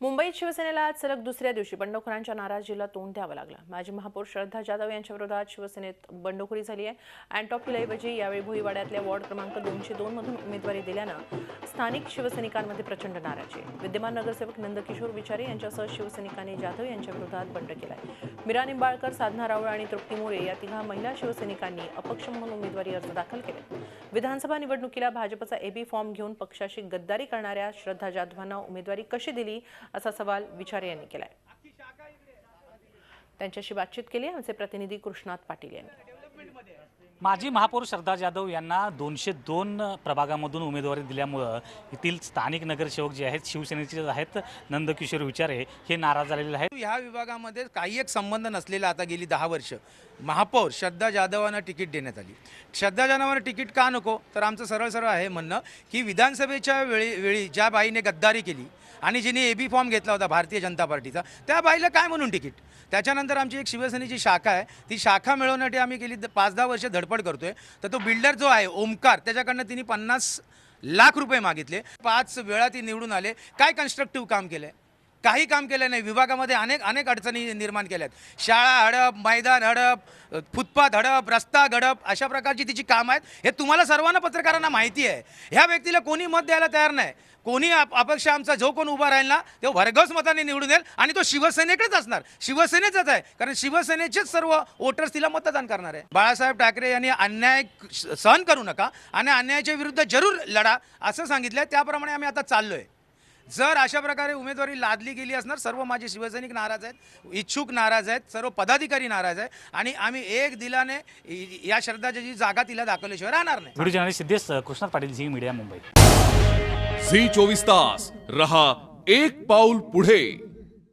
मुंबईत शिवसेनेला आज सलग दुसऱ्या दिवशी बंडखोरांच्या नाराजीला तोंड द्यावं लागलं। माजी महापौर श्रद्धा जाधव यांच्या विरोधात शिवसेनेत बंडखोरी झाली आहे। अँटॉप यावेळी भोईवाड्यातल्या वॉर्ड क्रमांक 202 मधून उमेदवारी दिल्यानं स्थानिक शिवसैनिकांमध्ये प्रचंड नाराजी आहे। विद्यमान नगरसेवक नंदकिशोर विचारे यांच्यासह शिवसैनिकांनी जाधव यांच्या विरोधात बंड केलाय। मीरा निंबाळकर, साधना राऊळ आणि तृप्ती मोरे या तिघा महिला शिवसैनिकांनी अपक्ष म्हणून उमेदवारी अर्ज दाखल केले। विधानसभा निवडणुकीला भाजपचा एबी फॉर्म घेऊन पक्षाशी गद्दारी करणाऱ्या श्रद्धा जाधवांना उमेदवारी कशी दिली असा सवाल विचारे यांनी केलाय। त्यांच्याशी बातचीत केली आमचे प्रतिनिधी कृष्णात पाटील यांनी। माजी महापौर श्रद्धा जाधव यांना 202 प्रभागामधून उमेदवारी दिल्यामुळे येथील स्थानिक नगरसेवक जे आहेत शिवसेनेचे आहेत नंदकिशोर विचारे हे नाराज झालेले आहेत। ह्या विभागामध्ये काही एक संबंध नसलेला आता गेली 10 वर्ष महापौर श्रद्धा जाधवांना तिकीट देण्यात आली। श्रद्धा जाधवांना तिकीट का नको, तर आमचं सरळ सरळ आहे म्हणणं की विधानसभेच्या वेळी ज्या बाईने गद्दारी केली आणि जिने एबी फॉर्म घेतला होता भारतीय जनता पार्टीचा, त्या बाईला काय म्हणून तिकीट। त्याच्यानंतर आमची एक शिवसेनेची शाखा आहे, ती शाखा मिळवण्यासाठी आम्ही गेली 5-10 वर्ष धडपड करतोय। तर तो बिल्डर जो आहे ओमकार, त्याच्याकडनं तिने 50 लाख रुपये मागितले। 5 वेळा ती निवडून आले, काय कन्स्ट्रक्टिव्ह काम केलंय? काही काम केलं नाही। विभागामध्ये अनेक अडचणी निर्माण केल्यात। शाळा हडप, मैदान हडप, फुटपाथ हडप, रस्ता गडप, अशा प्रकारची तिची कामं आहेत। हे तुम्हाला सर्वांना पत्रकारांना माहिती आहे। ह्या व्यक्तीला कोणी मत द्यायला तयार नाही। कोणी अपक्ष आमचा जो कोण उभा राहील ना, तो भरघोस मताने निवडून येईल आणि तो शिवसेनेकडेच असणार, शिवसेनेचाच आहे, कारण शिवसेनेचेच सर्व वोटर्स तिला मतदान करणार आहे। बाळासाहेब ठाकरे यांनी अन्याय सहन करू नका आणि अन्यायाच्या विरुद्ध जरूर लढा असं सांगितलं। त्याप्रमाणे आम्ही आता चाललोय। जर अशा प्रकारे उमेदवारी लादली गेली असणार, सर्व माझे शिवसैनिक नाराज आहेत, इच्छुक नाराज आहेत, सर्व पदाधिकारी नाराज आहेत आणि आम्ही एक दिलाने या श्रद्धाची जागा तिला दाखवल्याशिवाय राहणार नाही। Video journalist Siddhesh Krishnat Patil, Zee media, Mumbai. Zee 24 तास रहा एक पाऊल पुढे।